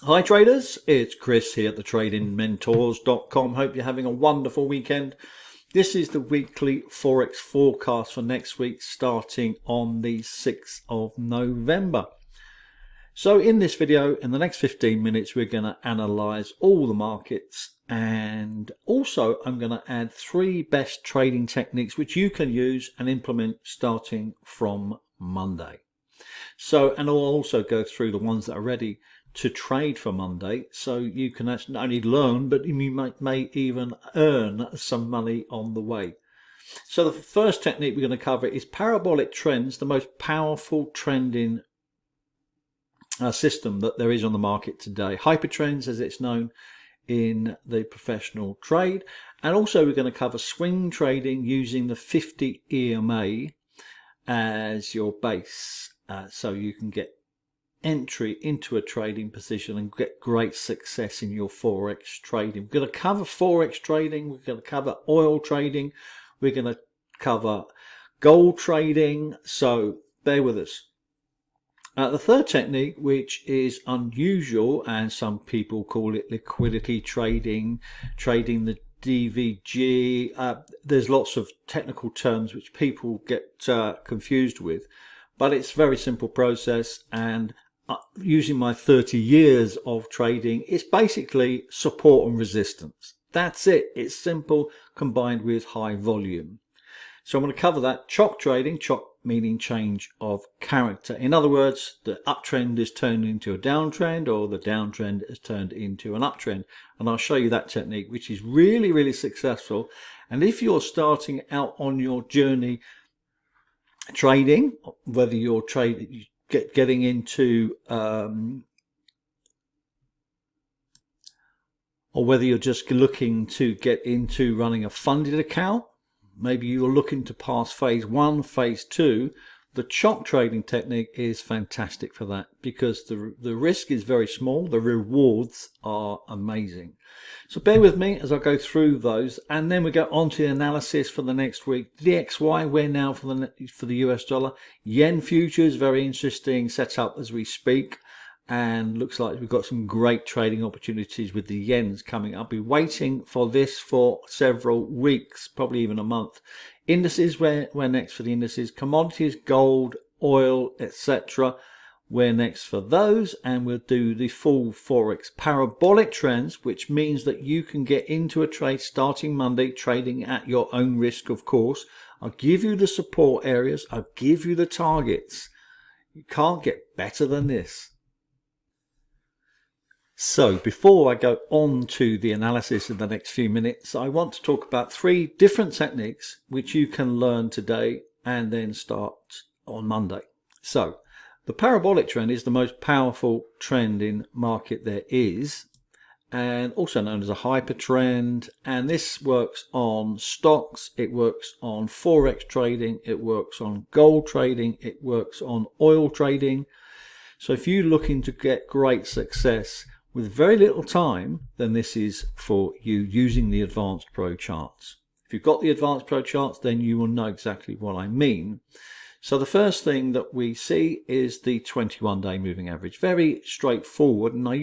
Hi traders, it's Chris here at the tradingmentors.com. Hope you're having a wonderful weekend. This is the weekly Forex forecast for next week starting on the 6th of November. So in this video, in the next 15 minutes, we're going to analyze all the markets, and also I'm going to add 3 best trading techniques which you can use and implement starting from Monday. And I'll also go through the ones that are ready to trade for Monday, so you can actually not only learn, but you may even earn some money on the way. So the first technique we're going to cover is parabolic trends, the most powerful trending system that there is on the market today. Hypertrends, as it's known in the professional trade. And also we're going to cover swing trading using the 50 EMA as your base, so you can get entry into a trading position and get great success in your Forex trading. We're going to cover Forex trading, we're going to cover oil trading, we're going to cover gold trading, so bear with us. The third technique, which is unusual and some people call it liquidity trading, trading the DVG, there's lots of technical terms which people get confused with, but it's a very simple process, and using my 30 years of trading, it's basically support and resistance. That's it. It's simple combined with high volume. So I'm going to cover that. CHOCH trading, CHOCH meaning change of character. In other words, the uptrend is turned into a downtrend, or the downtrend is turned into an uptrend. And I'll show you that technique, which is really, really successful. And if you're starting out on your journey trading, whether you're getting into or whether you're just looking to get into running a funded account, maybe you're looking to pass phase 1, phase 2, the CHOCH trading technique is fantastic for that, because the risk is very small, the rewards are amazing. So bear with me as I go through those, and then we go on to the analysis for the next week. DXY, we're now for the US dollar. Yen futures, very interesting setup as we speak, and looks like we've got some great trading opportunities with the yens coming. I'll be waiting for this for several weeks, probably even a month. Indices, we're next for the indices. Commodities, gold, oil, etc. We're next for those, and we'll do the full Forex parabolic trends, which means that you can get into a trade starting Monday, trading at your own risk, of course. I'll give you the support areas, I'll give you the targets. You can't get better than this. So before I go on to the analysis in the next few minutes, I want to talk about 3 different techniques which you can learn today and then start on Monday. So the parabolic trend is the most powerful trend in market there is, and also known as a hyper trend, and this works on stocks, it works on Forex trading, it works on gold trading, it works on oil trading. So if you're looking to get great success with very little time, then this is for you using the Advanced Pro charts. If you've got the Advanced Pro charts, then you will know exactly what I mean. So the first thing that we see is the 21-day moving average. Very straightforward, and I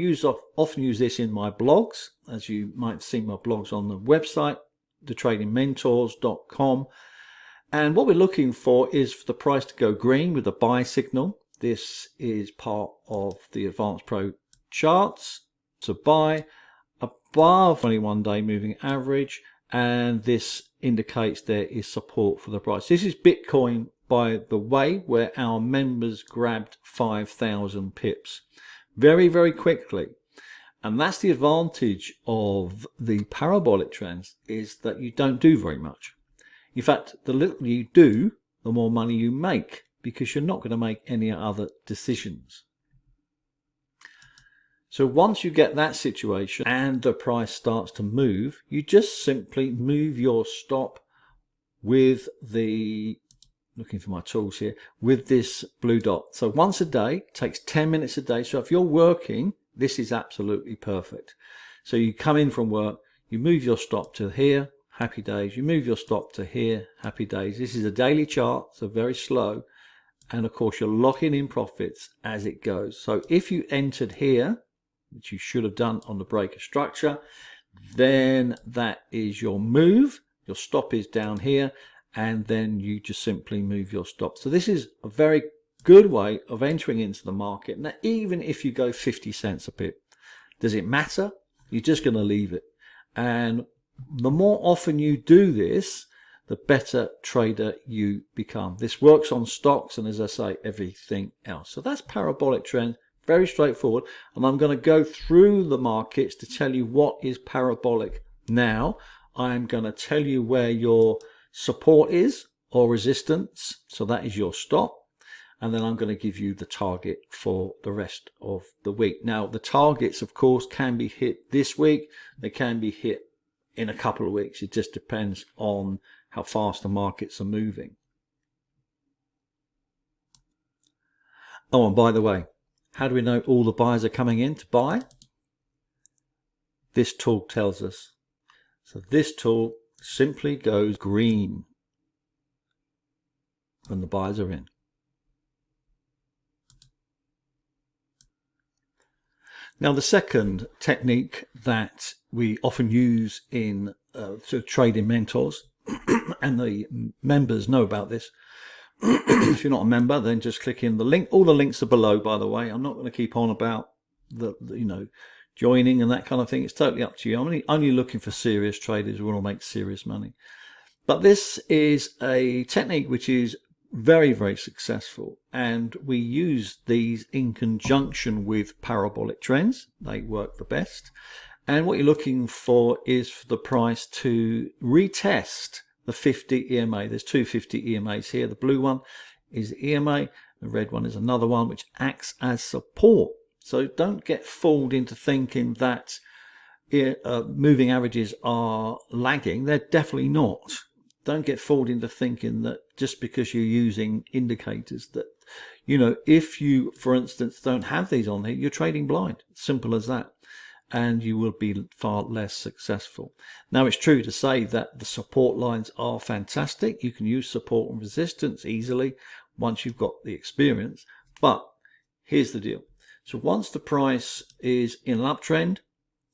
often use this in my blogs, as you might see my blogs on the website, thetradingmentors.com. And what we're looking for is for the price to go green with the buy signal. This is part of the Advanced Pro charts, to buy above 21-day moving average, and this indicates there is support for the price. This is Bitcoin, by the way, where our members grabbed 5,000 pips very, very quickly. And that's the advantage of the parabolic trends, is that you don't do very much. In fact, the little you do, the more money you make, because you're not going to make any other decisions. So once you get that situation and the price starts to move, you just simply move your stop with the, looking for my tools here, with this blue dot. So once a day, takes 10 minutes a day. So if you're working, this is absolutely perfect. So you come in from work, you move your stop to here, happy days. You move your stop to here, happy days. This is a daily chart, so very slow. And of course, you're locking in profits as it goes. So if you entered here, which you should have done on the breaker structure, then that is your move. Your stop is down here, and then you just simply move your stop. So this is a very good way of entering into the market. Now, even if you go 50 cents a pip, does it matter? You're just going to leave it. And the more often you do this, the better trader you become. This works on stocks and, as I say, everything else. So that's parabolic trend. Very straightforward. And I'm going to go through the markets to tell you what is parabolic now. I'm going to tell you where your support is or resistance. So that is your stop. And then I'm going to give you the target for the rest of the week. Now, the targets, of course, can be hit this week. They can be hit in a couple of weeks. It just depends on how fast the markets are moving. Oh, and by the way, how do we know all the buyers are coming in to buy? This tool tells us. So this tool simply goes green when the buyers are in. Now, the second technique that we often use in trading mentors, and the members know about this. If you're not a member, then just click in the link. All the links are below, by the way. I'm not going to keep on about the joining and that kind of thing. It's totally up to you. I'm only looking for serious traders who want to make serious money. But this is a technique which is very, very successful, and we use these in conjunction with parabolic trends. They work the best, and what you're looking for is for the price to retest the 50 EMA. There's two 50 EMAs here. The blue one is the EMA, the red one is another one which acts as support. So don't get fooled into thinking that moving averages are lagging. They're definitely not. Don't get fooled into thinking that just because you're using indicators that, if you, for instance, don't have these on here, you're trading blind. Simple as that. And you will be far less successful. Now, it's true to say that the support lines are fantastic. You can use support and resistance easily once you've got the experience. But here's the deal. So once the price is in an uptrend,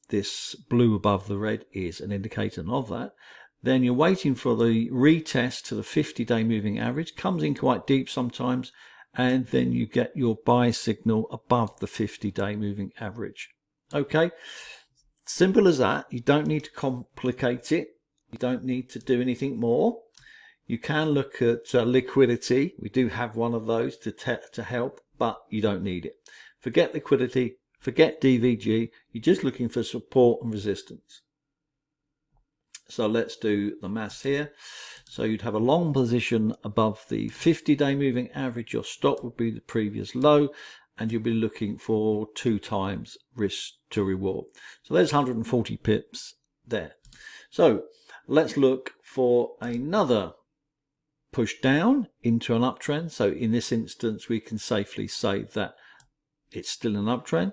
this blue above the red is an indicator of that. Then you're waiting for the retest to the 50-day moving average. Comes in quite deep sometimes, and then you get your buy signal above the 50-day moving average. Okay, simple as that. You don't need to complicate it. You don't need to do anything more. You can look at liquidity. We do have one of those to help, but you don't need it. Forget liquidity, forget DVG. You're just looking for support and resistance. So let's do the maths here. So you'd have a long position above the 50-day moving average. Your stop would be the previous low, and you'll be looking for 2 times risk to reward. So there's 140 pips there. So let's look for another push down into an uptrend. So in this instance, we can safely say that it's still an uptrend,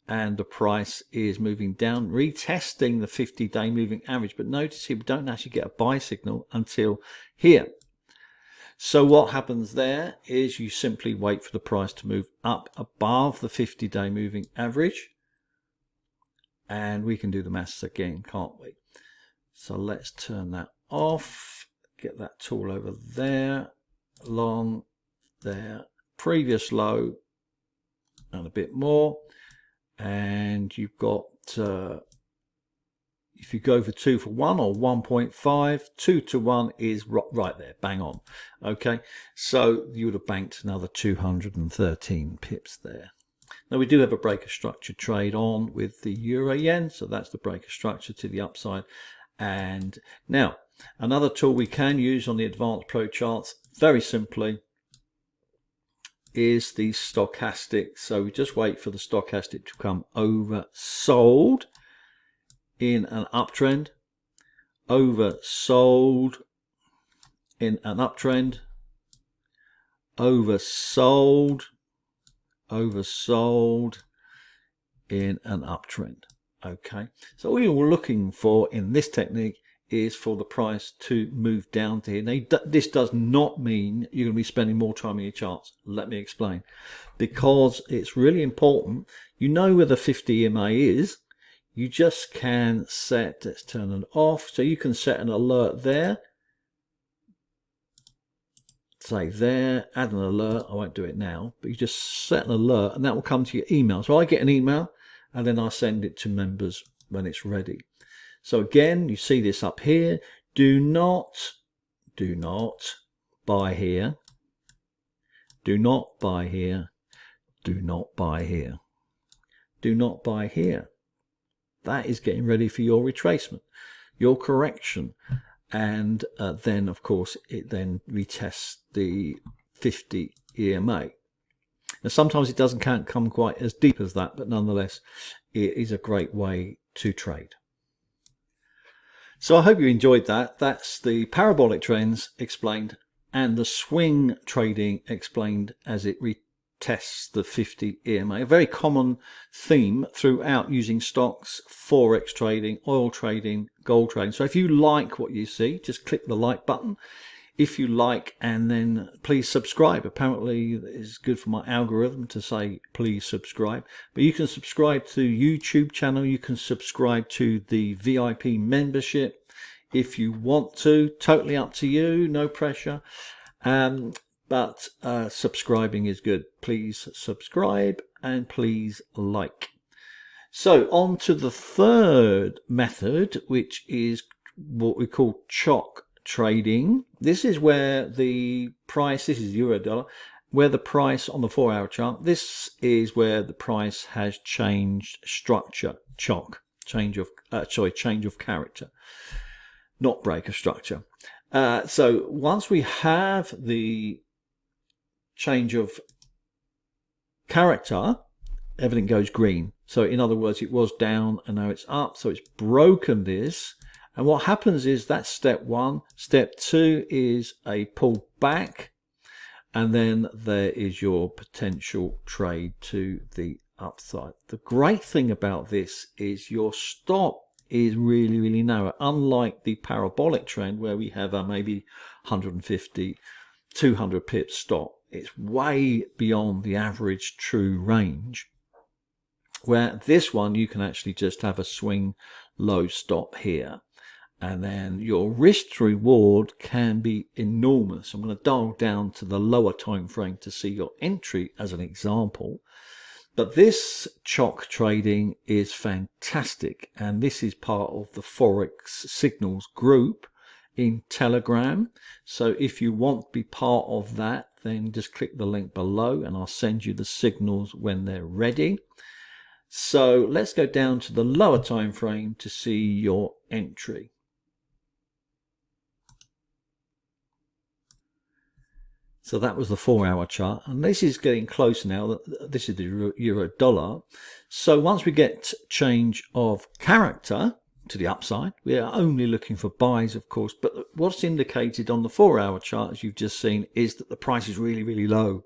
and the price is moving down, retesting the 50-day moving average. But notice here, we don't actually get a buy signal until here. So what happens there is you simply wait for the price to move up above the 50-day moving average. And we can do the maths again, can't we? So let's turn that off. Get that tool over there, long there, previous low, and a bit more. And you've got, if you go for 2 for 1 or 1.5, 2 to 1 is right there, bang on. Okay, so you would have banked another 213 pips there. Now we do have a breaker structure trade on with the euro yen, so that's the breaker structure to the upside. And now another tool we can use on the advanced pro charts, very simply, is the stochastic. So we just wait for the stochastic to come oversold in an uptrend, oversold in an uptrend, oversold, oversold in an uptrend. Okay, so all you're looking for in this technique is for the price to move down to here. Now, this does not mean you're going to be spending more time on your charts. Let me explain. Because it's really important, you know where the 50 EMA is. You just can set, let's turn it off, so you can set an alert there. Say there, add an alert. I won't do it now, but you just set an alert and that will come to your email. So I get an email and then I send it to members when it's ready. So again, you see this up here. Do not buy here. Do not buy here. Do not buy here. Do not buy here. That is getting ready for your retracement, your correction. And then, of course, it then retests the 50 EMA. Now, sometimes it doesn't come quite as deep as that, but nonetheless, it is a great way to trade. So I hope you enjoyed that. That's the parabolic trends explained and the swing trading explained as it retests the 50 EMA. A very common theme throughout using stocks, Forex trading, oil trading, gold trading. So if you like what you see, just click the like button. If you like, and then please subscribe. Apparently it's good for my algorithm to say please subscribe. But you can subscribe to the YouTube channel. You can subscribe to the VIP membership if you want to. Totally up to you, no pressure. But subscribing is good. Please subscribe and please like. So on to the third method, which is what we call CHOCH trading. This is where the price, this is euro dollar, where the price on the 4-hour chart, this is where the price has changed structure. CHOCH, change of character, not break of structure. So once we have the change of character, everything goes green. So in other words, it was down and now it's up. So it's broken this. And what happens is that's step one. Step two is a pull back. And then there is your potential trade to the upside. The great thing about this is your stop is really, really narrow. Unlike the parabolic trend where we have a maybe 150, 200 pips stop. It's way beyond the average true range. Where this one, you can actually just have a swing low stop here. And then your risk to reward can be enormous. I'm going to dial down to the lower time frame to see your entry as an example. But this CHOCH trading is fantastic. And this is part of the Forex Signals group in Telegram. So if you want to be part of that, then just click the link below and I'll send you the signals when they're ready. So let's go down to the lower time frame to see your entry. So that was the 4-hour chart, and this is getting closer now. This is the euro dollar. So once we get change of character to the upside, we are only looking for buys, of course, but what's indicated on the 4-hour chart, as you've just seen, is that the price is really, really low.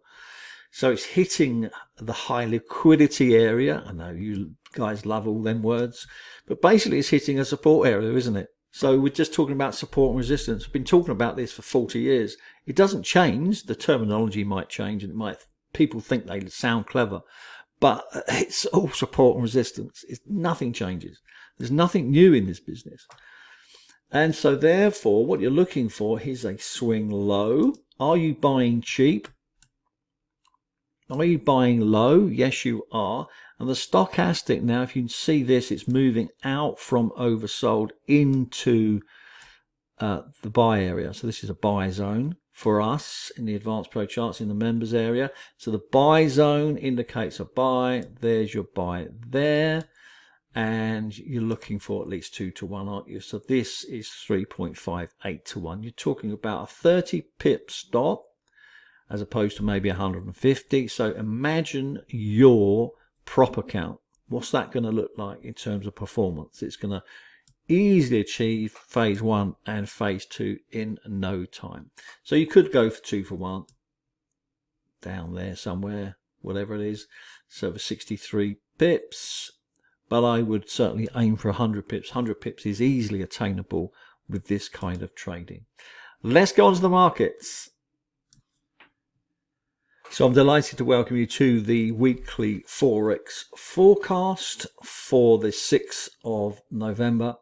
So it's hitting the high liquidity area. I know you guys love all them words, but basically it's hitting a support area, isn't it? So we're just talking about support and resistance. We've been talking about this for 40 years. It doesn't change. The terminology might change and people think they sound clever, but it's all support and resistance. Nothing changes. There's nothing new in this business. And so therefore, what you're looking for is a swing low. Are you buying cheap? Are you buying low? Yes, you are. And the stochastic now, if you can see this, it's moving out from oversold into the buy area. So this is a buy zone for us in the Advanced Pro charts in the members area. So the buy zone indicates a buy. There's your buy there. And you're looking for at least 2 to 1, aren't you? So this is 3.58 to 1. You're talking about a 30 pip stop as opposed to maybe 150. So imagine your prop account. What's that going to look like in terms of performance? It's going to easily achieve phase 1 and phase 2 in no time. So you could go for 2 for 1 down there somewhere, whatever it is. So for 63 pips, but I would certainly aim for 100 pips. 100 pips is easily attainable with this kind of trading. Let's go on to the markets. So I'm delighted to welcome you to the weekly Forex forecast for the 6th of November.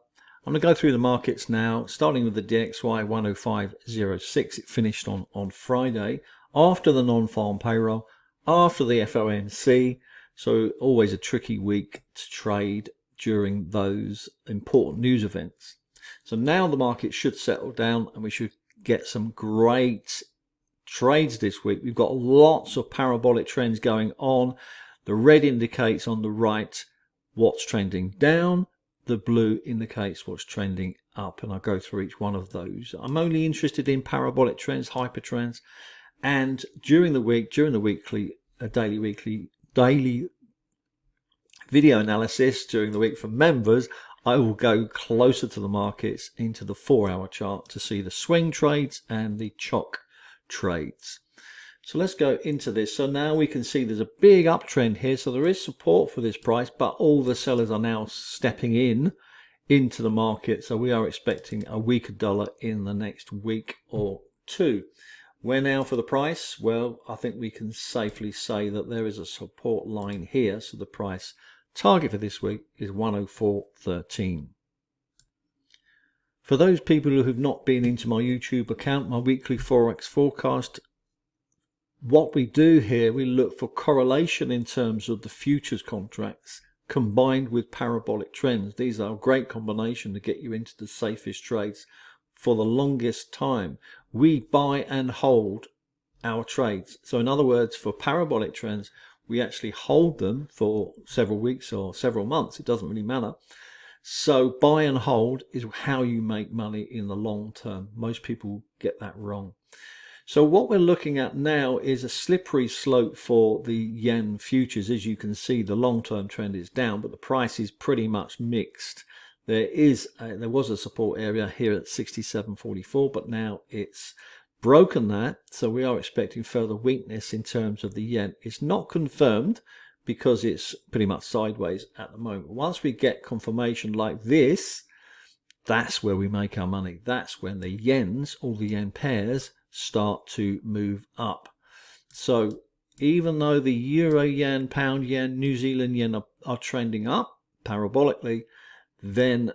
I'm going to go through the markets now, starting with the DXY 105.06. It finished on Friday after the non-farm payroll, after the FOMC. So always a tricky week to trade during those important news events. So now the market should settle down and we should get some great trades this week. We've got lots of parabolic trends going on. The red indicates on the right what's trending down. The blue indicates what's trending up, and I'll go through each one of those. I'm only interested in parabolic trends, hyper trends, and during the week, during the weekly, daily video analysis during the week for members, I will go closer to the markets into the 4-hour chart to see the swing trades and the CHOCH trades. So let's go into this. So now we can see there's a big uptrend here. So there is support for this price, but all the sellers are now stepping into the market. So we are expecting a weaker dollar in the next week or two. Where now for the price? Well, I think we can safely say that there is a support line here. So the price target for this week is 104.13. For those people who have not been into my YouTube account, my weekly Forex forecast, what we do here, we look for correlation in terms of the futures contracts combined with parabolic trends. These are a great combination to get you into the safest trades for the longest time. We buy and hold our trades. So in other words, for parabolic trends, we actually hold them for several weeks or several months. It doesn't really matter. So buy and hold is how you make money in the long term. Most people get that wrong. So what we're looking at now is a slippery slope for the yen futures. As you can see, the long-term trend is down, but the price is pretty much mixed. There was a support area here at 67.44, but now it's broken that. So we are expecting further weakness in terms of the yen. It's not confirmed because it's pretty much sideways at the moment. Once we get confirmation like this, that's where we make our money. That's when the yens, all the yen pairs, start to move up. So even though the euro yen, pound yen, New Zealand yen are trending up parabolically, then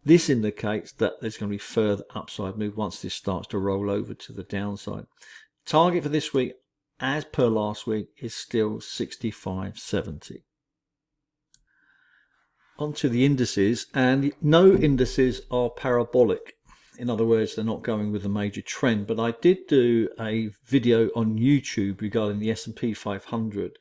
this indicates that there's going to be further upside move once this starts to roll over to the downside. Target for this week, as per last week, is still 65.70. Onto the indices, and no indices are parabolic. In other words, they're not going with a major trend, but I did do a video on YouTube regarding the S&P 500,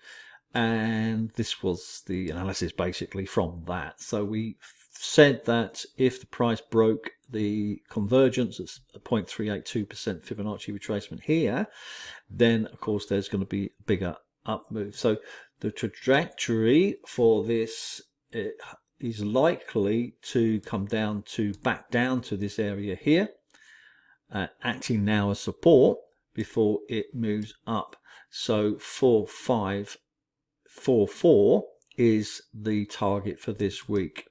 and this was the analysis basically from that. So we said that if the price broke the convergence at 0.382% Fibonacci retracement here, then of course there's going to be a bigger up move. So the trajectory for this is likely to come back down to this area here, acting now as support before it moves up. So 4544 is the target for this week.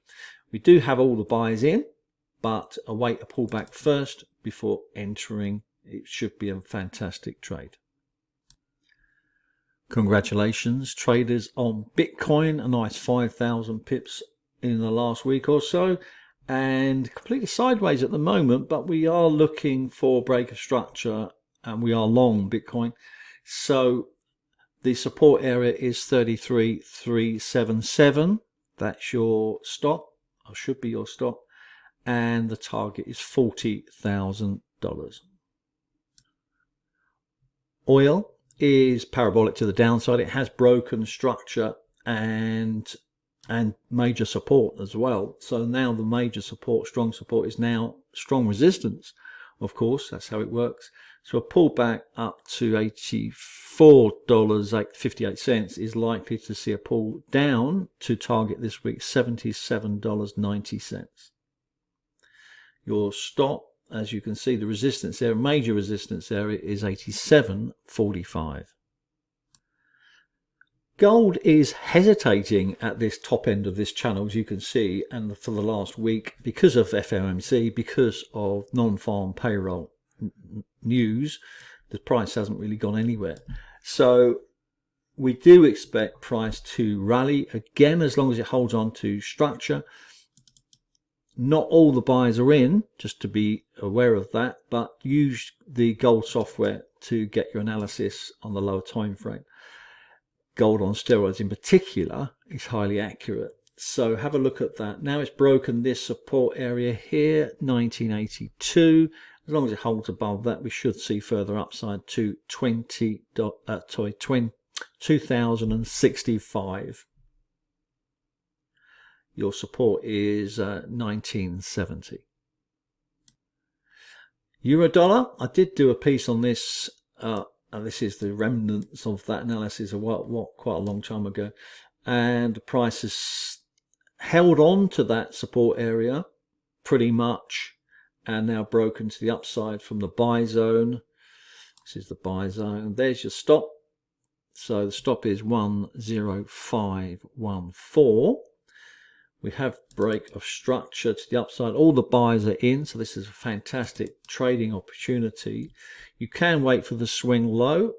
We do have all the buys in, but await a pullback first before entering. It should be a fantastic trade. Congratulations traders on Bitcoin, a nice 5,000 pips in the last week or so, and completely sideways at the moment, but we are looking for a break of structure and we are long Bitcoin. So the support area is 33,377. That's your stop, or should be your stop, and the target is $40,000. Oil is parabolic to the downside. It has broken structure and major support as well. So now the major support, strong support, is now strong resistance. Of course, that's how it works. So a pullback up to $84.58 is likely to see a pull down to target this week $77.90. Your stop, as you can see, the resistance area, major resistance area, is 87.45. Gold is hesitating at this top end of this channel, as you can see, and for the last week, because of FOMC, because of non-farm payroll news, the price hasn't really gone anywhere. So we do expect price to rally again as long as it holds on to structure. Not all the buyers are in, just to be aware of that, but use the gold software to get your analysis on the lower time frame. Gold on steroids in particular is highly accurate. So have a look at that. Now it's broken this support area here, 1982. As long as it holds above that, we should see further upside to 2065. Your support is 1970. Euro dollar, I did do a piece on this. And this is the remnants of that analysis of quite a long time ago, and the price has held on to that support area pretty much, and now broken to the upside from the buy zone. This is the buy zone. There's your stop. So the stop is 10514. We have break of structure to the upside. All the buyers are in, so this is a fantastic trading opportunity. You can wait for the swing low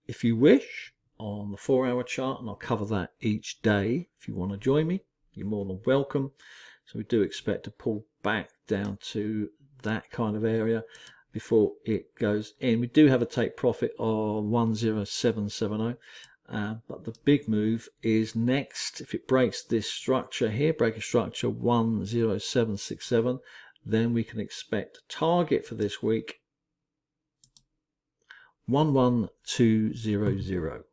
if you wish on the 4-hour chart, and I'll cover that each day. If you want to join me, you're more than welcome. So we do expect to pull back down to that kind of area before it goes in. We do have a take profit of 10770. But the big move is next. If it breaks this structure here, break a structure 10767, then we can expect a target for this week 11200.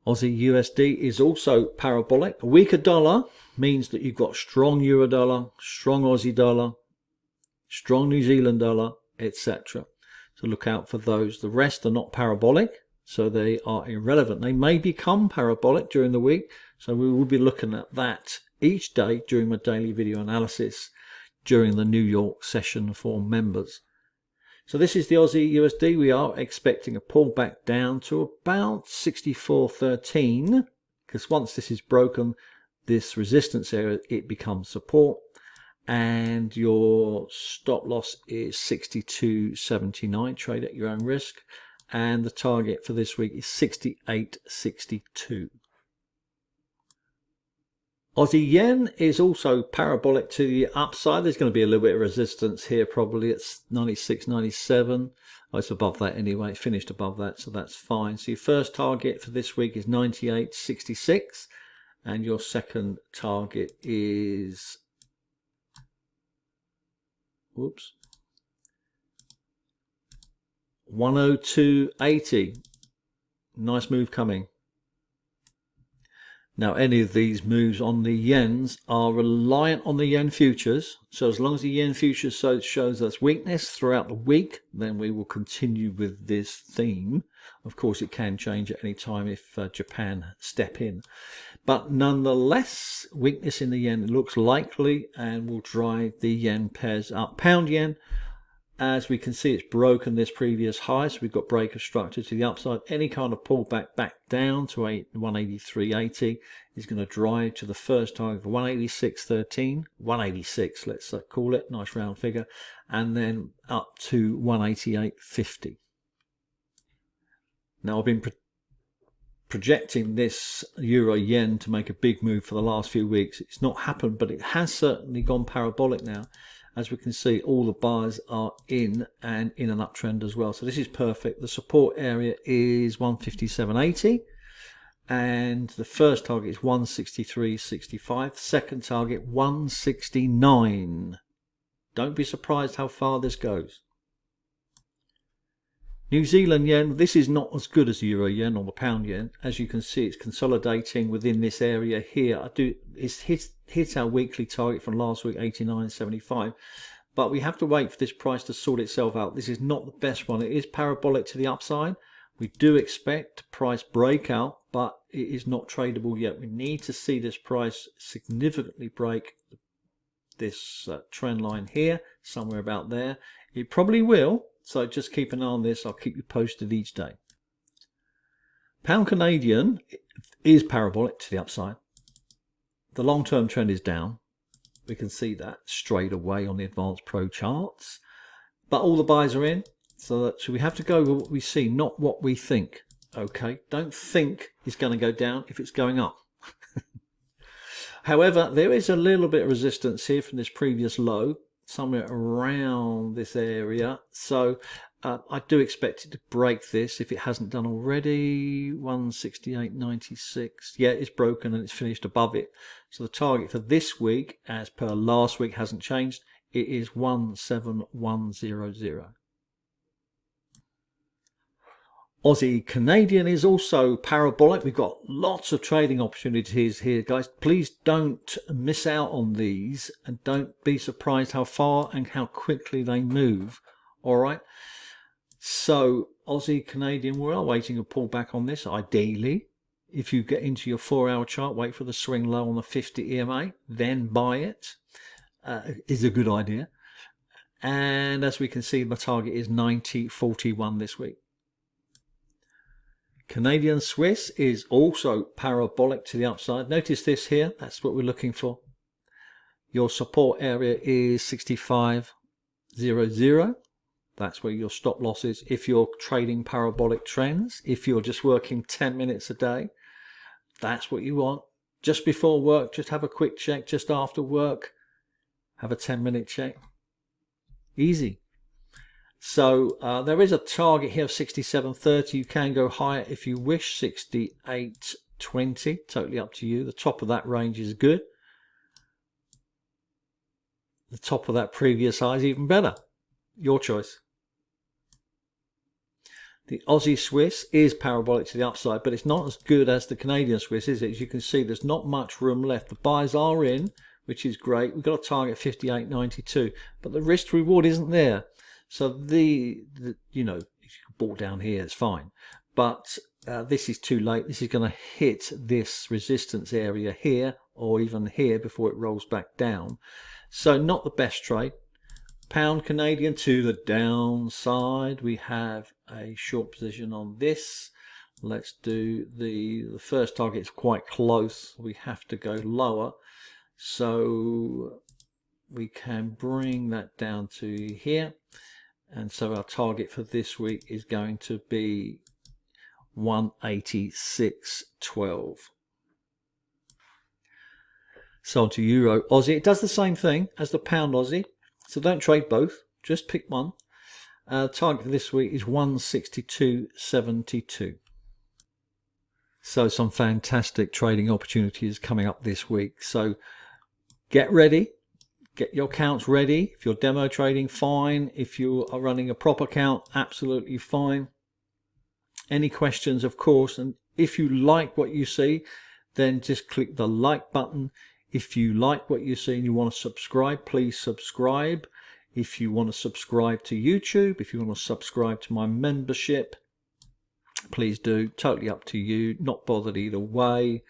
Aussie USD is also parabolic. A weaker dollar means that you've got strong euro dollar, strong Aussie dollar, strong New Zealand dollar, etc. So look out for those. The rest are not parabolic, so they are irrelevant. They may become parabolic during the week, so we will be looking at that each day during my daily video analysis during the New York session for members. So this is the Aussie USD. We are expecting a pullback down to about 64.13, because once this is broken, this resistance area, it becomes support, and your stop loss is 62.79. Trade at your own risk. And the target for this week is 68.62. Aussie yen is also parabolic to the upside. There's going to be a little bit of resistance here, probably. It's 96.97. Oh, it's above that anyway. It finished above that, so that's fine. So your first target for this week is 98.66, and your second target is 102.80. Nice move coming. Now, any of these moves on the yens are reliant on the yen futures. So as long as the yen futures shows us weakness throughout the week, then we will continue with this theme. Of course, it can change at any time if Japan step in. But nonetheless, weakness in the yen looks likely and will drive the yen pairs up. Pound yen, as we can see, it's broken this previous high, so we've got break of structure to the upside. Any kind of pullback back down to 183.80 is going to drive to the first target of 186.13, 186 let's call it, nice round figure, and then up to 188.50. Now, I've been projecting this euro yen to make a big move for the last few weeks. It's not happened, but it has certainly gone parabolic now. As we can see, all the bars are in and in an uptrend as well. So this is perfect. The support area is 157.80, and the first target is 163.65. Second target 169. Don't be surprised how far this goes. New Zealand yen, this is not as good as the euro yen or the pound yen. As you can see, it's consolidating within this area here. It's hit our weekly target from last week, 89.75. But we have to wait for this price to sort itself out. This is not the best one. It is parabolic to the upside. We do expect price breakout, but it is not tradable yet. We need to see this price significantly break this trend line here, somewhere about there. It probably will. So just keep an eye on this. I'll keep you posted each day. Pound Canadian is parabolic to the upside. The long-term trend is down. We can see that straight away on the Advanced Pro charts. But all the buys are in. So we have to go with what we see, not what we think. Okay, don't think it's going to go down if it's going up. However, there is a little bit of resistance here from this previous low, somewhere around this area. So I do expect it to break this if it hasn't done already. 168.96. Yeah, it's broken and it's finished above it. So the target for this week, as per last week, hasn't changed. It is 17100. Aussie Canadian is also parabolic. We've got lots of trading opportunities here, guys. Please don't miss out on these and don't be surprised how far and how quickly they move. All right. So Aussie Canadian, we're awaiting a pullback on this. Ideally, if you get into your 4-hour chart, wait for the swing low on the 50 EMA, then buy it. Is a good idea. And as we can see, my target is 90.41 this week. Canadian Swiss is also parabolic to the upside. Notice this here. That's what we're looking for. Your support area is 65.00. That's where your stop loss is if you're trading parabolic trends. If you're just working 10 minutes a day, that's what you want. Just before work, just have a quick check. Just after work, have a 10-minute check. Easy. So there is a target here of 67.30. You can go higher if you wish. 68.20. Totally up to you. The top of that range is good. The top of that previous high is even better. Your choice. The Aussie Swiss is parabolic to the upside, but it's not as good as the Canadian Swiss, is it? As you can see, there's not much room left. The buys are in, which is great. We've got a target 58.92, but the risk reward isn't there. So the you know, if you bought down here, it's fine. But this is too late. This is going to hit this resistance area here or even here before it rolls back down. So not the best trade. Pound Canadian to the downside. We have a short position on this. Let's do the first target is quite close. We have to go lower. So we can bring that down to here. And so our target for this week is going to be 186.12. So on to Euro Aussie. It does the same thing as the Pound Aussie. So don't trade both. Just pick one. Target for this week is 162.72. So some fantastic trading opportunities coming up this week. So get ready. Get your accounts ready. If you're demo trading, fine. If you are running a proper account, absolutely fine. Any questions, of course. And if you like what you see, then just click the like button. If you like what you see and you want to subscribe, please subscribe. If you want to subscribe to YouTube, if you want to subscribe to my membership, please do. Totally up to you. Not bothered either way.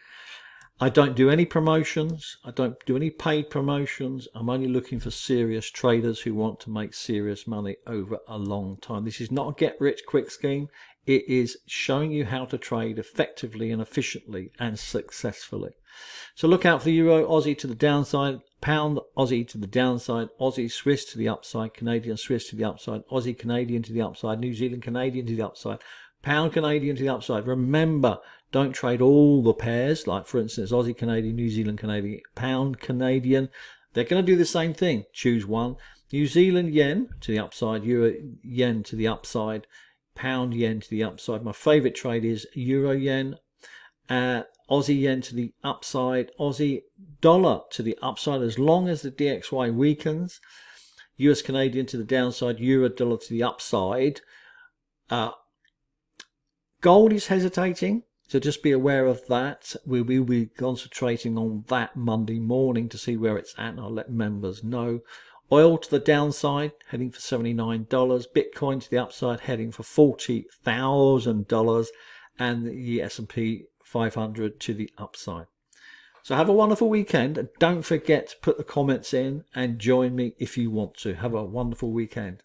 I don't do any promotions. I don't do any paid promotions. I'm only looking for serious traders who want to make serious money over a long time. This is not a get-rich-quick scheme. It is showing you how to trade effectively and efficiently and successfully. So look out for the Euro Aussie to the downside, Pound Aussie to the downside, Aussie Swiss to the upside, Canadian Swiss to the upside, Aussie Canadian to the upside, New Zealand Canadian to the upside, Pound Canadian to the upside. Remember, don't trade all the pairs, like for instance Aussie Canadian, New Zealand Canadian, Pound Canadian. They're going to do the same thing. Choose one. New Zealand Yen to the upside, Euro Yen to the upside, Pound Yen to the upside. My favorite trade is Euro Yen, Aussie Yen to the upside, Aussie Dollar to the upside as long as the DXY weakens, US Canadian to the downside, Euro Dollar to the upside. Gold is hesitating, so just be aware of that. We will be concentrating on that Monday morning to see where it's at, and I'll let members know. Oil to the downside, heading for $79. Bitcoin to the upside, heading for $40,000. And the S&P 500 to the upside. So have a wonderful weekend. And don't forget to put the comments in and join me if you want to. Have a wonderful weekend.